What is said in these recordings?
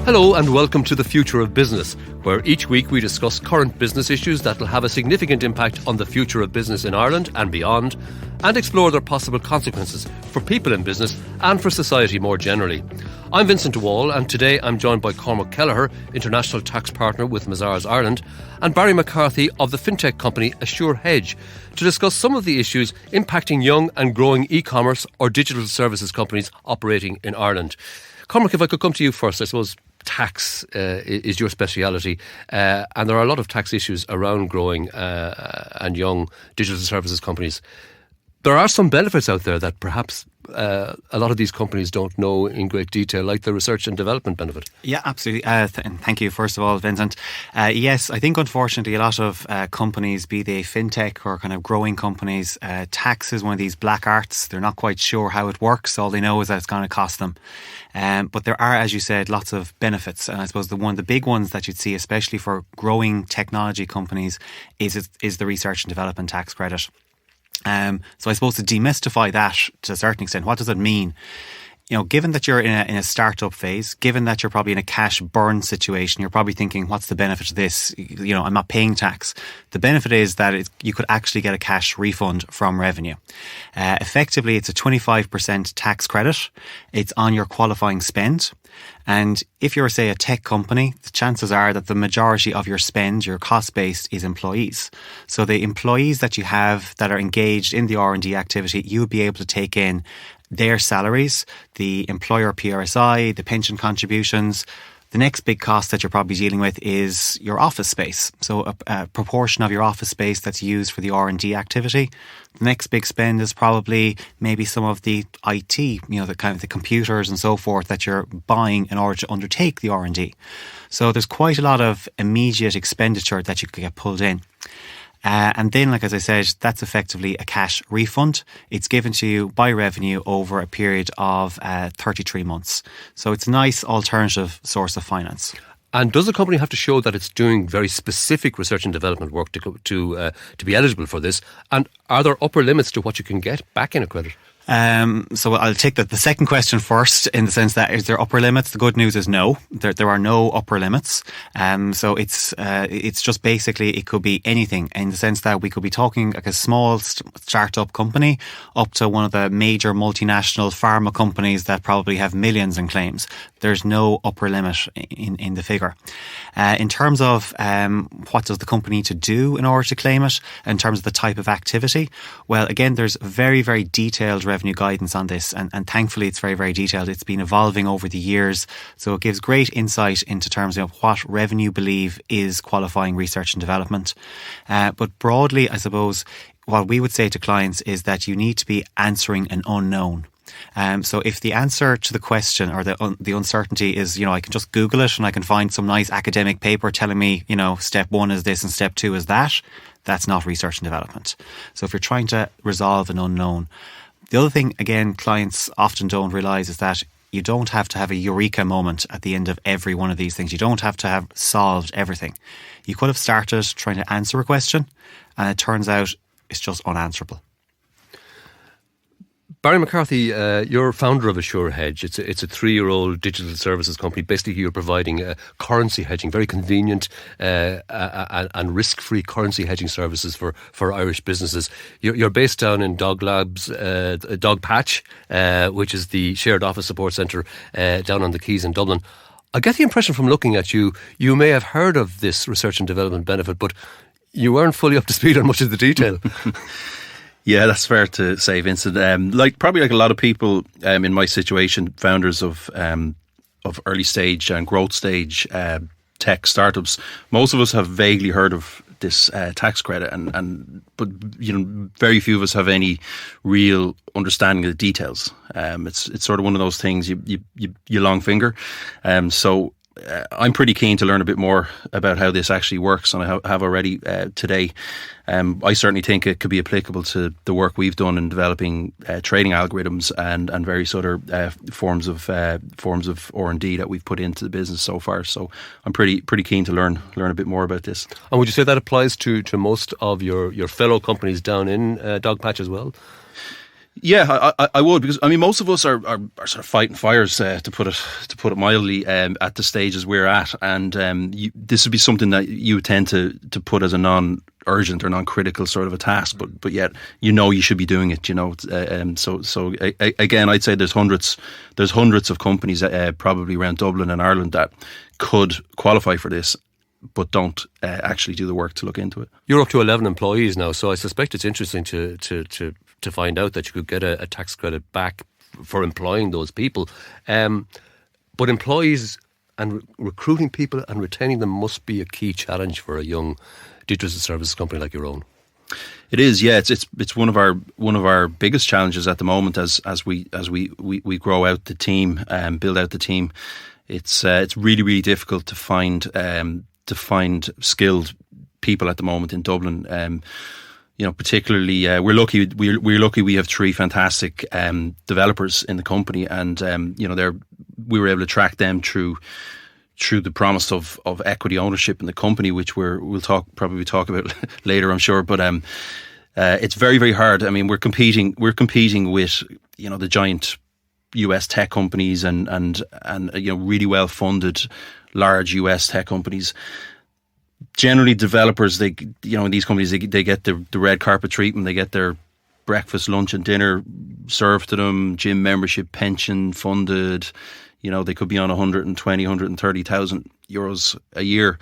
Hello and welcome to The Future of Business, where each week we discuss current business issues that will have a significant impact on the future of business in Ireland and beyond, and explore their possible consequences for people in business and for society more generally. I'm Vincent DeWall, and today I'm joined by Cormac Kelleher, International Tax Partner with Mazars Ireland, and Barry McCarthy of the fintech company Assure Hedge, to discuss some of the issues impacting young and growing e-commerce or digital services companies operating in Ireland. Cormac, if I could come to you first, I suppose tax is your speciality, and there are a lot of tax issues around growing and young digital services companies. There are some benefits out there that perhaps a lot of these companies don't know in great detail, like the research and development benefit. Yeah, absolutely. And thank you, first of all, Vincent. Yes, I think unfortunately a lot of companies, be they fintech or kind of growing companies, tax is one of these black arts. They're not quite sure how it works. All they know is that it's going to cost them. But there are, as you said, lots of benefits. And I suppose one of the big ones that you'd see, especially for growing technology companies, is the research and development tax credit. So I suppose to demystify that to a certain extent, what does it mean? You know, given that you're in a startup phase, given that you're probably in a cash burn situation, you're probably thinking, what's the benefit of this? You know, I'm not paying tax. The benefit is that you could actually get a cash refund from revenue. Effectively, it's a 25% tax credit. It's on your qualifying spend. And if you're, say, a tech company, the chances are that the majority of your spend, your cost base, is employees. So the employees that you have that are engaged in the R&D activity, you would be able to take in their salaries, the employer PRSI, the pension contributions. The next big cost that you're probably dealing with is your office space. So a proportion of your office space that's used for the R&D activity. The next big spend is probably maybe some of the IT, you know, the kind of the computers and so forth that you're buying in order to undertake the R&D. So there's quite a lot of immediate expenditure that you could get pulled in. And then, like as I said, that's effectively a cash refund. It's given to you by revenue over a period of 33 months. So it's a nice alternative source of finance. And does the company have to show that it's doing very specific research and development work to be eligible for this? And are there upper limits to what you can get back in a credit? So I'll take the second question first, in the sense that is there upper limits? The good news is no. There are no upper limits. So it's just basically, it could be anything, in the sense that we could be talking like a small startup company up to one of the major multinational pharma companies that probably have millions in claims. There's no upper limit in the figure. In terms of what does the company need to do in order to claim it, in terms of the type of activity, well, again, there's very, very detailed revenue guidance on this, and thankfully it's very, very detailed. It's been evolving over the years, so it gives great insight into terms of what revenue believe is qualifying research and development. But broadly, I suppose what we would say to clients is that you need to be answering an unknown. So if the answer to the question or the uncertainty is, you know, I can just Google it and I can find some nice academic paper telling me, you know, step 1 is this and step 2 is that, that's not research and development. So if you're trying to resolve an unknown. The other thing, again, clients often don't realise is that you don't have to have a eureka moment at the end of every one of these things. You don't have to have solved everything. You could have started trying to answer a question and it turns out it's just unanswerable. Barry McCarthy, you're founder of Assure Hedge. It's a 3-year-old digital services company. Basically, you're providing currency hedging, very convenient and risk-free currency hedging services for Irish businesses. You're based down in Dog Patch, which is the shared office support centre down on the Quays in Dublin. I get the impression from looking at you, you may have heard of this research and development benefit, but you weren't fully up to speed on much of the detail. Yeah, that's fair to say, Vincent. Probably like a lot of people in my situation, founders of early stage and growth stage tech startups, most of us have vaguely heard of this tax credit, but you know, very few of us have any real understanding of the details. It's sort of one of those things you long finger. So I'm pretty keen to learn a bit more about how this actually works, and I have already today. I certainly think it could be applicable to the work we've done in developing trading algorithms and various other forms of R&D that we've put into the business so far. So I'm pretty keen to learn a bit more about this. And would you say that applies to most of your fellow companies down in Dogpatch as well? Yeah, I would, because I mean most of us are sort of fighting fires, to put it mildly, at the stages we're at, and this would be something that you would tend to put as a non-urgent or non-critical sort of a task, but yet you should be doing it. So again, I'd say there's hundreds of companies probably around Dublin and Ireland that could qualify for this, but don't actually do the work to look into it. You're up to 11 employees now, so I suspect it's interesting to find out that you could get a tax credit back for employing those people. But employees and recruiting people and retaining them must be a key challenge for a young digital services company like your own. It is, yeah. It's one of our biggest challenges at the moment as we grow out the team and build out the team. It's really, really difficult to find skilled people at the moment in Dublin. Particularly we're lucky we have 3 fantastic developers in the company, and we were able to track them through the promise of equity ownership in the company, which we'll probably talk about later, I'm sure. But it's very, very hard. I mean, we're competing with the giant US tech companies and really well funded large US tech companies. Generally, developers, in these companies, they get the red carpet treatment. They get their breakfast, lunch and dinner served to them, gym membership, pension funded. They could be on 120,000, 130,000 euros a year.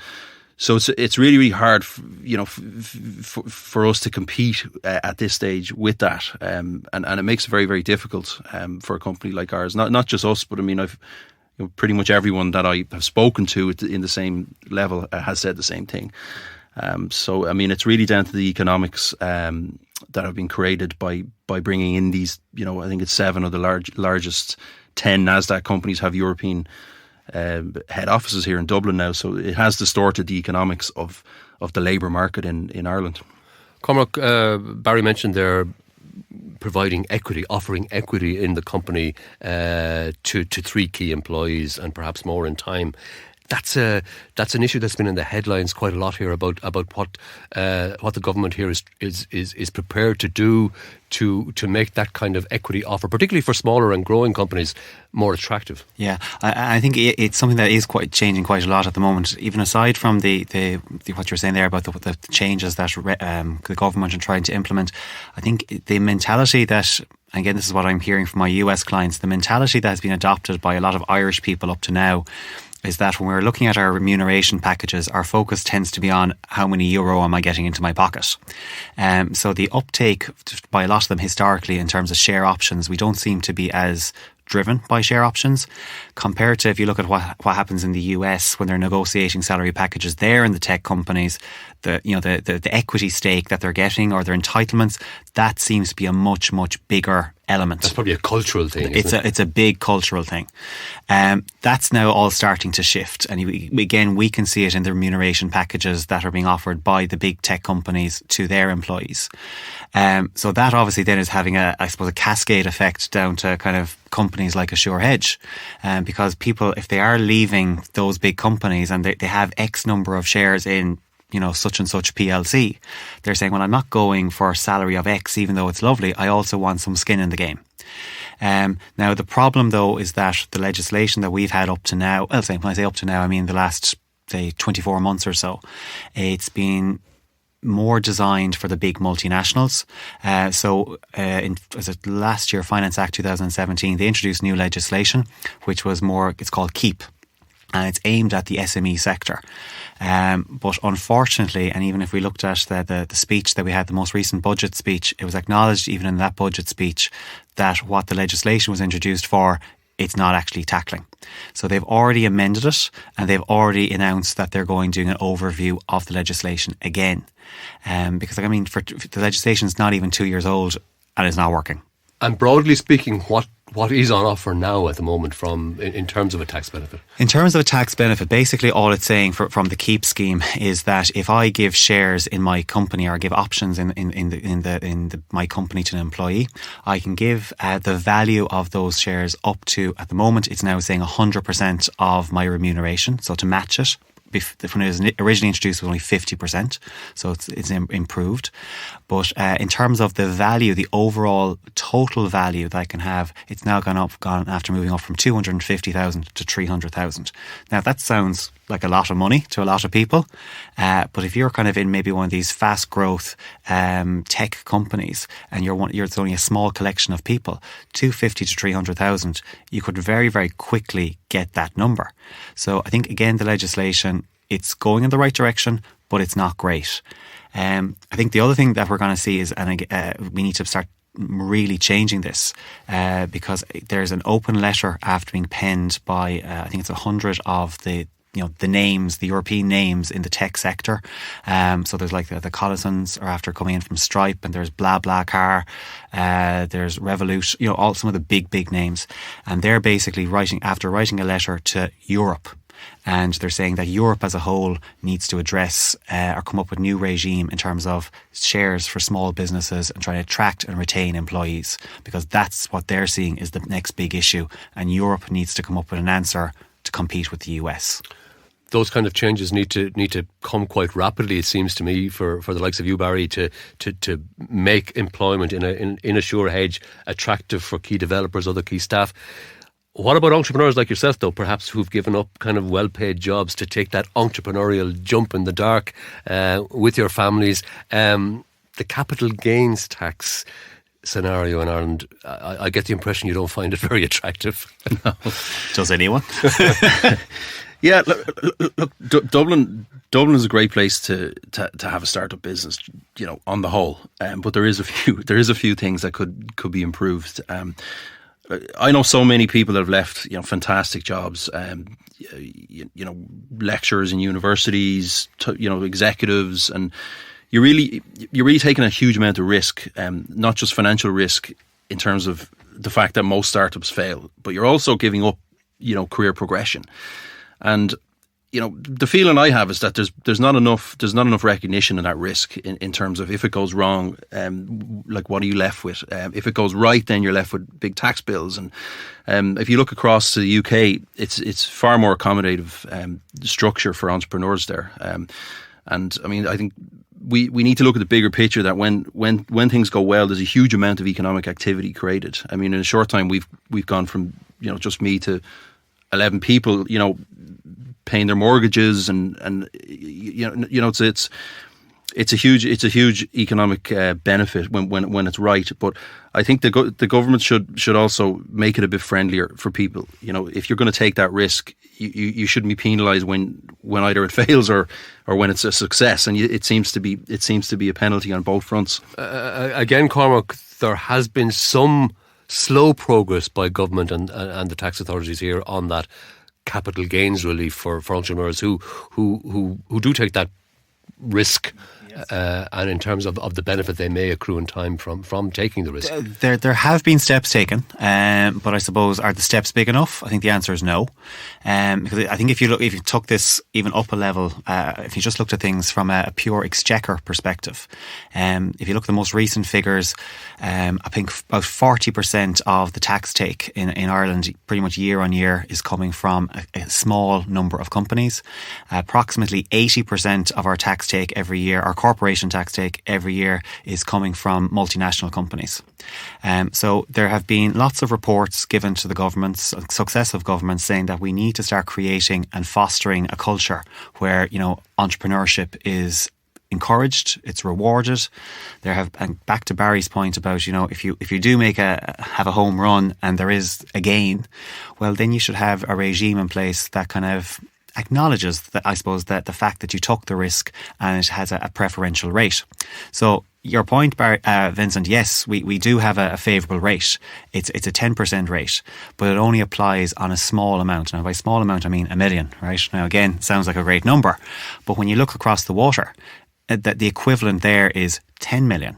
So it's really, really hard, for us to compete at this stage with that. And it makes it very, very difficult for a company like ours. Not just us, but I mean, pretty much everyone that I have spoken to in the same level has said the same thing. So, I mean, it's really down to the economics that have been created by bringing in these, I think it's 7 of the largest 10 NASDAQ companies have European head offices here in Dublin now. So it has distorted the economics of the labour market in Ireland. Cormac, Barry mentioned there offering equity in the company to 3 key employees and perhaps more in time. That's an issue that's been in the headlines quite a lot here about what the government here is prepared to do to make that kind of equity offer, particularly for smaller and growing companies, more attractive. Yeah, I think it's something that is changing quite a lot at the moment. Even aside from the what you're saying there about the changes that the government are trying to implement, I think the mentality that, again, this is what I'm hearing from my US clients, the mentality that has been adopted by a lot of Irish people up to now is that when we're looking at our remuneration packages, our focus tends to be on how many euro am I getting into my pocket. So the uptake by a lot of them historically in terms of share options, we don't seem to be as driven by share options compared to if you look at what happens in the US when they're negotiating salary packages there in the tech companies, the equity stake that they're getting or their entitlements, that seems to be a much, much bigger element. That's probably a cultural thing, isn't it? It's a big cultural thing. That's now all starting to shift. And again, we can see it in the remuneration packages that are being offered by the big tech companies to their employees. So that obviously then is having a cascade effect down to kind of companies like Assure Hedge. Because people, if they are leaving those big companies and they have X number of shares in such and such PLC, they're saying, well, I'm not going for a salary of X, even though it's lovely. I also want some skin in the game. Now, the problem, though, is that the legislation that we've had up to now, when I say up to now, I mean the last, say, 24 months or so, it's been more designed for the big multinationals. Last year, Finance Act 2017, they introduced new legislation, which was it's called KEEP. And it's aimed at the SME sector. But unfortunately, and even if we looked at the speech that we had, the most recent budget speech, it was acknowledged even in that budget speech that what the legislation was introduced for, it's not actually tackling. So they've already amended it and they've already announced that they're doing an overview of the legislation again. Because the legislation is not even 2 years old and it's not working. And broadly speaking, what is on offer now at the moment in terms of a tax benefit? In terms of a tax benefit, basically all it's saying from the KEEP scheme is that if I give shares in my company or give options in my company to an employee, I can give the value of those shares up to, at the moment, it's now saying 100% of my remuneration. So to match it, when it was originally introduced, it was only 50%, so it's improved. But in terms of the value, the overall total value that I can have, it's now gone after moving up from 250,000 to 300,000. Now that sounds like a lot of money to a lot of people, but if you're kind of in maybe one of these fast growth tech companies and it's only a small collection of people, 250 to 300,000, you could very, very quickly get that number. So I think again the legislation, it's going in the right direction, but it's not great. I think the other thing that we're going to see is, we need to start really changing this, because there's an open letter after being penned by I think it's 100 of the names, the European names in the tech sector. So there's like the Collisons are after coming in from Stripe, and there's BlaBlaCar, there's Revolut, all some of the big names. And they're basically writing a letter to Europe. And they're saying that Europe as a whole needs to address or come up with a new regime in terms of shares for small businesses and trying to attract and retain employees, because that's what they're seeing is the next big issue. And Europe needs to come up with an answer to compete with the US. Those kind of changes need to come quite rapidly, it seems to me, for the likes of you, Barry, to make employment in a sure hedge attractive for key developers, other key staff. What about entrepreneurs like yourself, though, perhaps who've given up kind of well-paid jobs to take that entrepreneurial jump in the dark with your families? The capital gains tax scenario in Ireland, I get the impression you don't find it very attractive. No. Does anyone? Yeah, look, Dublin is a great place to have a startup business, on the whole. But there is a few things that could be improved. I know so many people that have left, fantastic jobs. Lecturers in universities, executives, and you're really taking a huge amount of risk, not just financial risk in terms of the fact that most startups fail, but you're also giving up, career progression. And the feeling I have is that there's not enough recognition of that risk in terms of if it goes wrong, what are you left with? If it goes right, then you're left with big tax bills. And if you look across to the UK, it's far more accommodative structure for entrepreneurs there. And I mean, I think we need to look at the bigger picture that when things go well, there's a huge amount of economic activity created. I mean, in a short time, we've gone from just me to 11 people, paying their mortgages, and it's a huge economic benefit when it's right. But I think the government should also make it a bit friendlier for people. If you're going to take that risk, you shouldn't be penalised when either it fails or when it's a success. And it seems to be a penalty on both fronts. Again, Cormac, there has been some slow progress by government and the tax authorities here on that capital gains relief for entrepreneurs who do take that risk. Yes. And in terms of the benefit they may accrue in time from taking the risk. There have been steps taken, but I suppose, are the steps big enough? I think the answer is no. Because I think if you took this even up a level, if you just looked at things from a pure exchequer perspective, if you look at the most recent figures, I think about 40% of the tax take in Ireland, pretty much year on year, is coming from a small number of companies. Approximately 80% of our tax take every year, our corporation tax take every year, is coming from multinational companies. So there have been lots of reports given to the governments, successive governments, saying that we need to start creating and fostering a culture where, entrepreneurship is encouraged, it's rewarded. And back to Barry's point about, if you do have a home run and there is a gain, well, then you should have a regime in place that kind of acknowledges that, I suppose, that the fact that you took the risk and it has a preferential rate. So your point, Vincent, yes, we do have a favourable rate. It's a 10% rate, but it only applies on a small amount. Now, by small amount, I mean $1 million, right? Now, again, sounds like a great number, but when you look across the water, that the equivalent there is 10 million.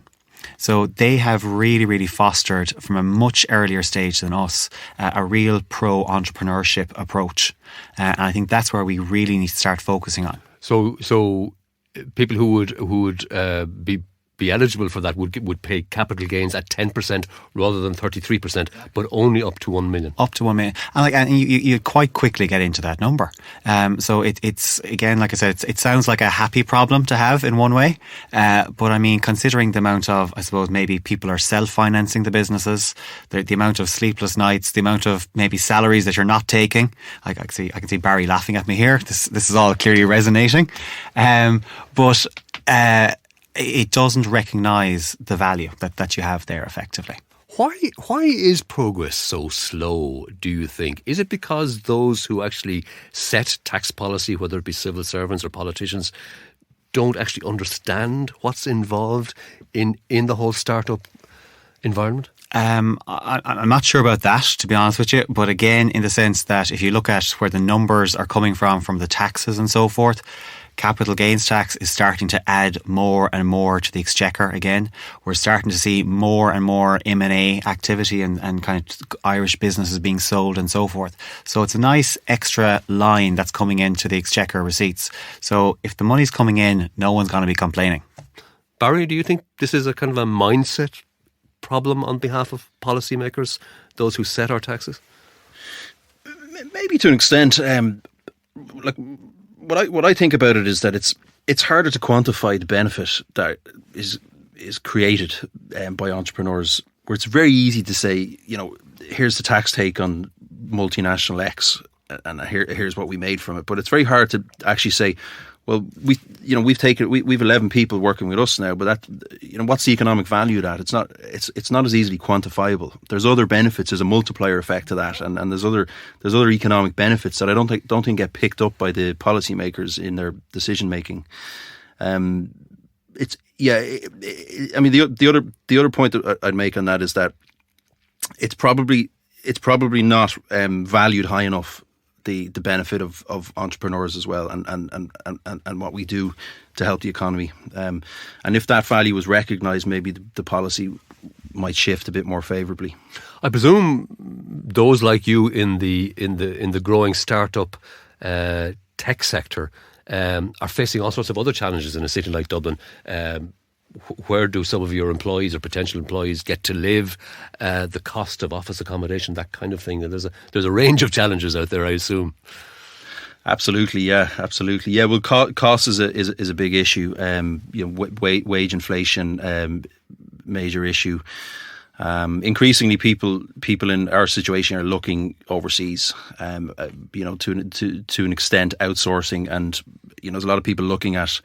So they have really, really fostered from a much earlier stage than us a real pro-entrepreneurship approach. And I think that's where we really need to start focusing on. So people who would be be eligible for that would pay capital gains at 10% rather than 33%, but only up to 1 million. Up to 1 million. And you quite quickly get into that number. So it's, again, like I said, it sounds like a happy problem to have in one way. But I mean, considering the amount of, I suppose, maybe people are self-financing the businesses, the amount of sleepless nights, the amount of maybe salaries that you're not taking. I can see Barry laughing at me here. This is all clearly resonating. But it doesn't recognise the value that you have there effectively. Why is progress so slow, do you think? Is it because those who actually set tax policy, whether it be civil servants or politicians, don't actually understand what's involved in the whole startup environment? I'm not sure about that, to be honest with you. But again, in the sense that if you look at where the numbers are coming from the taxes and so forth, capital gains tax is starting to add more and more to the exchequer again. We're starting to see more and more M&A activity and kind of Irish businesses being sold and so forth. So it's a nice extra line that's coming into the exchequer receipts. So if the money's coming in, no one's going to be complaining. Barry, do you think this is a kind of a mindset problem on behalf of policymakers, those who set our taxes? Maybe to an extent. What I think about it is that it's harder to quantify the benefit that is created by entrepreneurs. Where it's very easy to say, here's the tax take on multinational X, and here's what we made from it. But it's very hard to actually say, well, we've 11 people working with us now, but that, what's the economic value of that? It's not as easily quantifiable. There's other benefits. There's a multiplier effect to that, and there's other economic benefits that I don't think get picked up by the policymakers in their decision making. I mean, the other point that I'd make on that is that it's probably not valued high enough. The benefit of entrepreneurs as well, and what we do to help the economy, and if that value was recognised, maybe the policy might shift a bit more favourably. I presume those like you in the growing startup tech sector are facing all sorts of other challenges in a city like Dublin. Where do some of your employees or potential employees get to live? The cost of office accommodation, that kind of thing. And there's a range of challenges out there, I assume. Absolutely, yeah. Well, cost is a big issue. Wage inflation, major issue. Increasingly, people in our situation are looking overseas. To an extent, outsourcing, and there's a lot of people looking at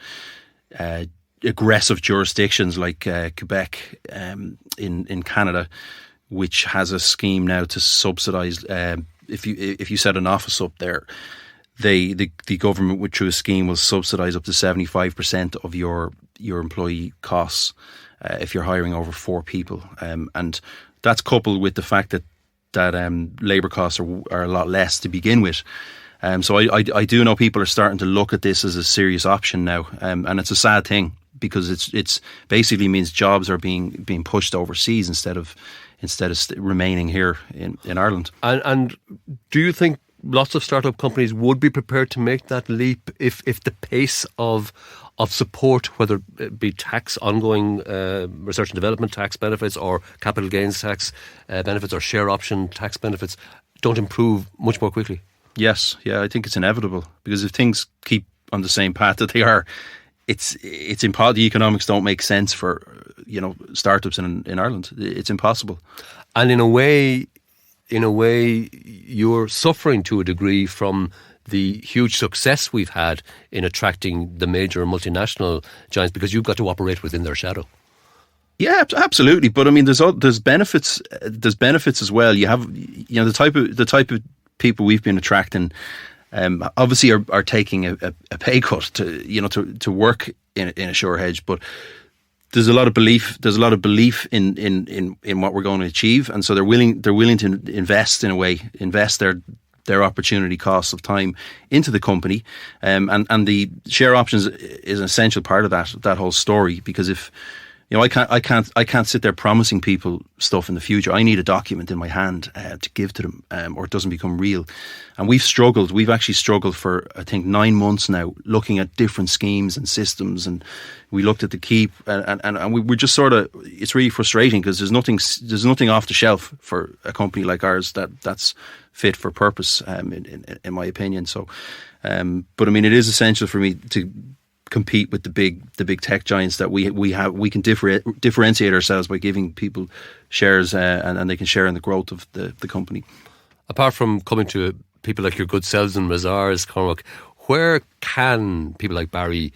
aggressive jurisdictions like Quebec in Canada, which has a scheme now to subsidise. If you set an office up there, the government, through a scheme, will subsidise up to 75% of your employee costs if you're hiring over 4 people, and that's coupled with the fact that labour costs are a lot less to begin with. So I do know people are starting to look at this as a serious option now, and it's a sad thing, because it's basically means jobs are being pushed overseas instead of remaining here in Ireland. And do you think lots of startup companies would be prepared to make that leap if the pace of support, whether it be tax, ongoing research and development tax benefits, or capital gains tax benefits, or share option tax benefits, don't improve much more quickly? Yes, I think it's inevitable, because if things keep on the same path that they are, it's impossible. The economics don't make sense for startups in Ireland. It's impossible. And in a way, you're suffering to a degree from the huge success we've had in attracting the major multinational giants, because you've got to operate within their shadow. Yeah, absolutely. But I mean, there's benefits. There's benefits as well. You have the type of people we've been attracting. Obviously are taking a pay cut to work in a sure hedge, but there's a lot of belief. There's a lot of belief in what we're going to achieve, and so they're willing to invest in a way, invest their opportunity costs of time into the company, and the share options is an essential part of that whole story, because if I can't sit there promising people stuff in the future. I need a document in my hand to give to them, or it doesn't become real. And we've struggled. We've actually struggled for, I think, 9 months now, looking at different schemes and systems. And we looked at the Keep, and we're just sort of, it's really frustrating because there's nothing off the shelf for a company like ours that's fit for purpose, in my opinion. So, but I mean, it is essential for me to compete with the big tech giants that we have. We can differentiate ourselves by giving people shares, and they can share in the growth of the company. Apart from coming to people like your good selves in Mazars, Cormac, where can people like Barry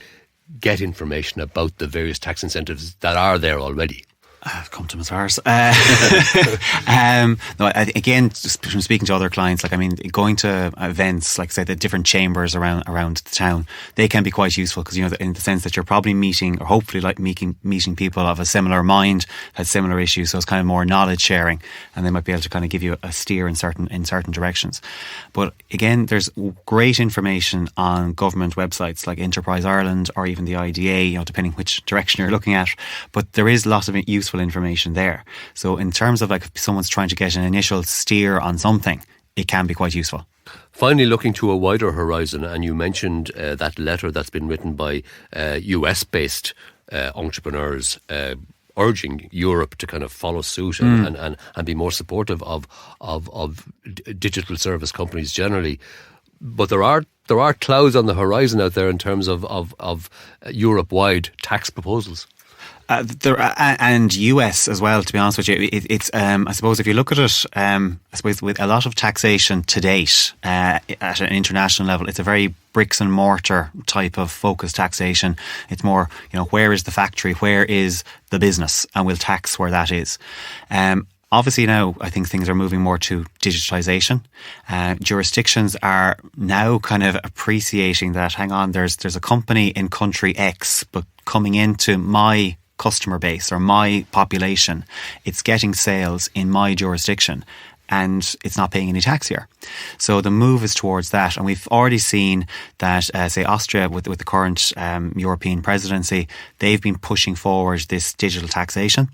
get information about the various tax incentives that are there already? Come to Mazars. No, again, just from speaking to other clients, going to events, like say the different chambers around the town, they can be quite useful because, in the sense that you're probably meeting, or hopefully meeting people of a similar mind, had similar issues. So it's kind of more knowledge sharing, and they might be able to kind of give you a steer in certain directions. But again, there's great information on government websites like Enterprise Ireland or even the IDA, depending which direction you're looking at. But there is lots of useful information there. So in terms of if someone's trying to get an initial steer on something, it can be quite useful. Finally, looking to a wider horizon, and you mentioned that letter that's been written by US-based entrepreneurs urging Europe to kind of follow suit and be more supportive of digital service companies generally. But there are clouds on the horizon out there in terms of Europe-wide tax proposals. And US as well, to be honest with you. It's I suppose if you look at it, I suppose with a lot of taxation to date at an international level, it's a very bricks and mortar type of focused taxation. It's more, where is the factory, where is the business, and we'll tax where that is. Obviously now I think things are moving more to digitalisation. Jurisdictions are now kind of appreciating that, hang on, there's a company in country X, but coming into my customer base or my population, it's getting sales in my jurisdiction and it's not paying any tax here. So the move is towards that, and we've already seen that, say Austria with the current European presidency, they've been pushing forward this digital taxation.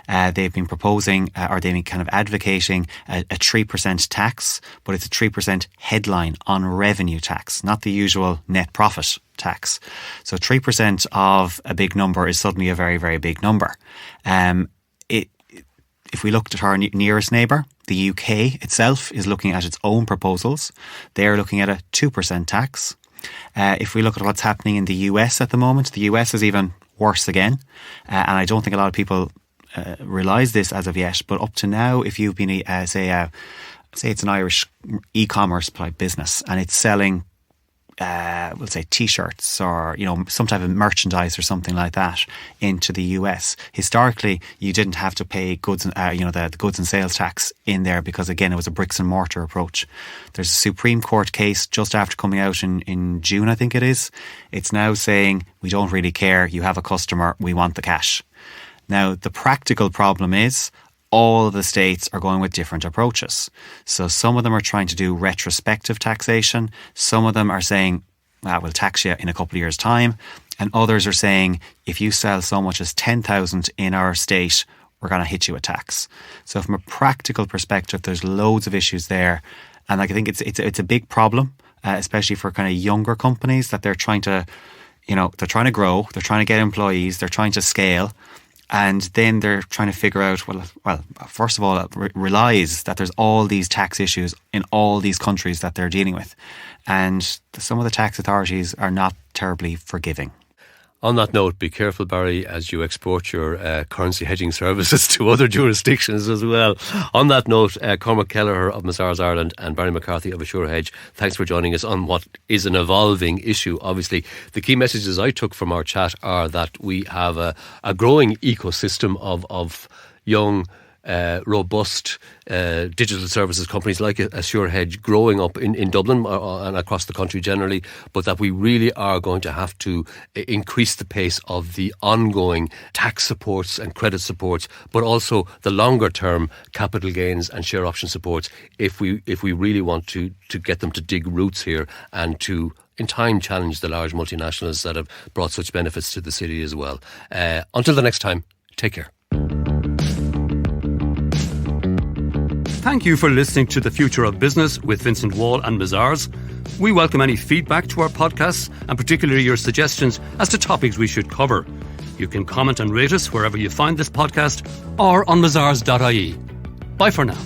They've been proposing, or they've been kind of advocating a 3% tax, but it's a 3% headline on revenue tax, not the usual net profit tax. So 3% of a big number is suddenly a very, very big number. If we looked at our nearest neighbour, the UK itself is looking at its own proposals. They're looking at a 2% tax. If we look at what's happening in the US at the moment, the US is even worse again. And I don't think a lot of people realise this as of yet, but up to now, if you've been, say it's an Irish e-commerce type business and it's selling we'll say T-shirts or some type of merchandise or something like that into the US. Historically, you didn't have to pay goods, the goods and sales tax in there because again it was a bricks and mortar approach. There's a Supreme Court case just after coming out in June, I think it is. It's now saying we don't really care. You have a customer, we want the cash. Now the practical problem is, all of the states are going with different approaches. So some of them are trying to do retrospective taxation. Some of them are saying, we'll tax you in a couple of years' time. And others are saying, if you sell so much as 10,000 in our state, we're going to hit you with tax. So from a practical perspective, there's loads of issues there. And I think it's a big problem, especially for kind of younger companies that they're trying to, they're trying to grow, they're trying to get employees, they're trying to scale. And then they're trying to figure out, well, first of all, realise that there's all these tax issues in all these countries that they're dealing with. And some of the tax authorities are not terribly forgiving. On that note, be careful, Barry, as you export your currency hedging services to other jurisdictions as well. On that note, Cormac Kelleher of Mazars Ireland and Barry McCarthy of Assure Hedge, thanks for joining us on what is an evolving issue. Obviously, the key messages I took from our chat are that we have a growing ecosystem of young, robust digital services companies like Assure Hedge growing up in Dublin and across the country generally, but that we really are going to have to increase the pace of the ongoing tax supports and credit supports, but also the longer term capital gains and share option supports if we really want to get them to dig roots here and to in time challenge the large multinationals that have brought such benefits to the city as well. Until the next time, Take care. Thank you for listening to The Future of Business with Vincent Wall and Mazars. We welcome any feedback to our podcasts and particularly your suggestions as to topics we should cover. You can comment and rate us wherever you find this podcast or on mazars.ie. Bye for now.